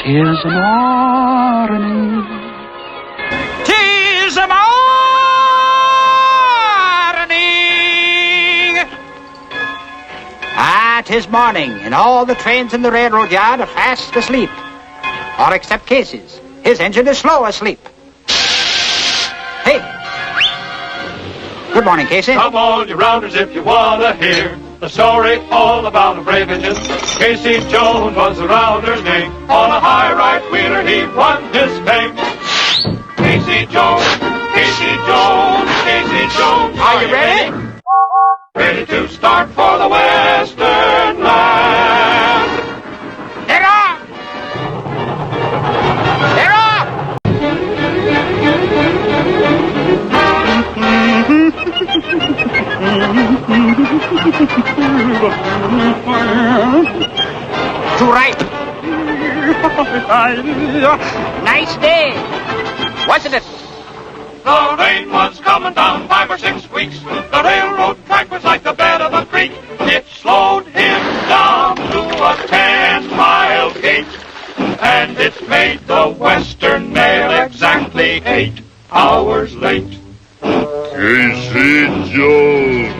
'Tis a morning. 'Tis a morning. Ah, 'tis morning, and all the trains in the railroad yard are fast asleep. All except Casey's. His engine is slow asleep. Hey. Good morning, Casey. Come all you rounders if you wanna hear the story all about a brave engine. Casey Jones was the rounder's name. On a high right wheeler he won his fame. Casey Jones, Casey Jones, Casey Jones. Are you ready? Ready to start for the Western land. Get off! Get off! To right. Nice day, wasn't it? The rain was coming down 5 or 6 weeks. The railroad track was like the bed of a creek. It slowed him down to a 10-mile gait. And it made the Western Mail exactly 8 hours late. Casey Jones.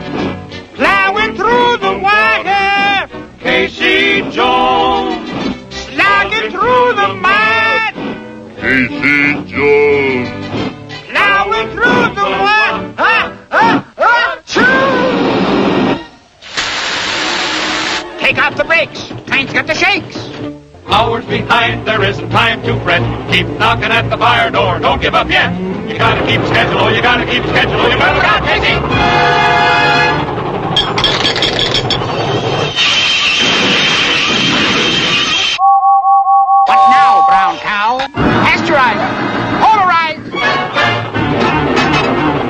Plowing through the wire, Casey Jones. slogging through the mud, Casey Jones. plowing through the mud. Take off the brakes. Train's got the shakes. Hours behind, there isn't time to fret. Keep knocking at the fire door, don't give up yet. You gotta keep schedule, oh, you gotta keep schedule, oh, you better look out, Casey! What now, brown cow? Pasteurize. Polarize.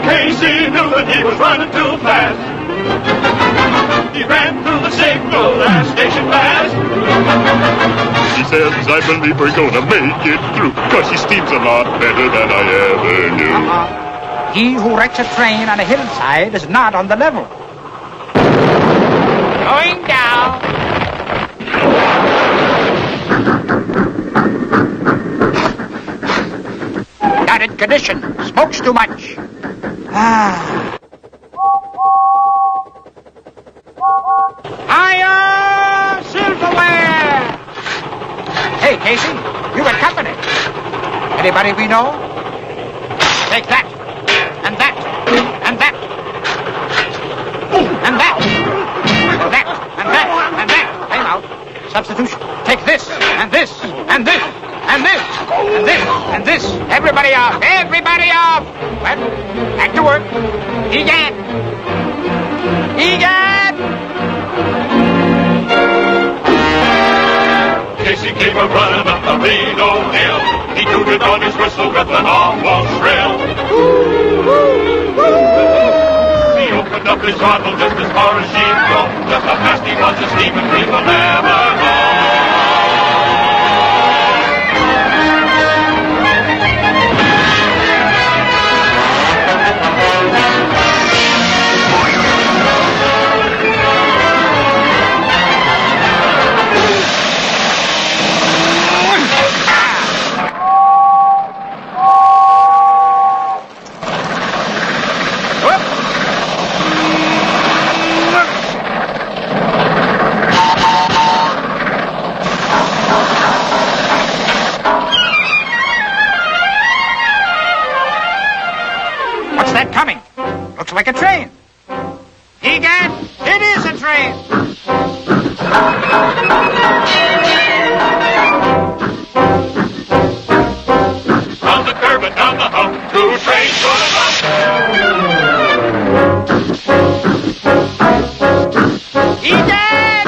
Casey knew that he was running too fast. He ran through the signal last station fast. He says, I believe we're gonna make it through, 'cause he steams a lot better than I ever knew. He who wrecks a train on a hillside is not on the level. Going down. Not in condition. Smokes too much. Higher silverware. Hey, Casey, you got company. Anybody we know? Take that, and that, and that, and that, and that, and that, and that. Time out. Substitution. Take this, and this, and this, and this, and this, and this. Everybody off. Everybody off. Well, back to work. Egad. Egad. Casey came a-running up the Reno Hill. He tooted on his whistle with an awful shrill. He opened up his throttle just as far as she'd go. Just how fast he was, the steaming he will never go. What's that coming? Looks like a train. Egad, it is a train. Round the curve and down the hump, 2 trains gonna bump. Egad!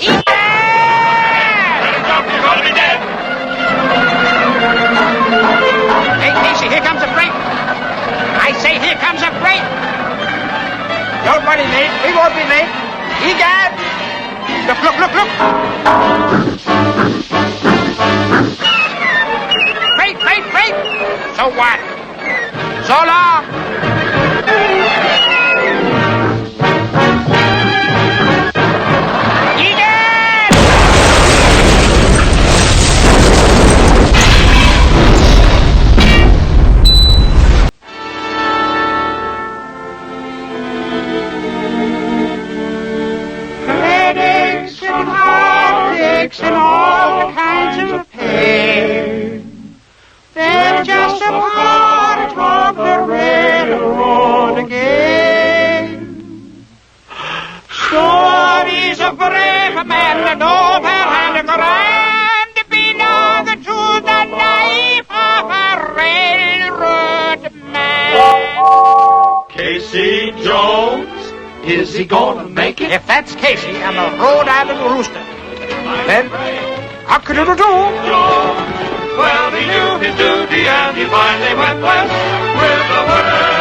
Egad! Better jump, you're gonna be dead. Hey, Casey, here comes a freight. I say here comes a freight. Don't worry, mate. We won't be late. Egad! Look, look, look, look. Freight, freight, freight. So what? So long. Egad! heartaches and all kinds of pain. They're just a part of the railroad again. Stories of brave men, noble and grand, belong to the life of a railroad man. Casey Jones, is he gonna make it? If that's Casey and the Rhode Island Rooster, then cock-a-doodle-doo. Jones, well, he knew his duty and he finally went west with the word.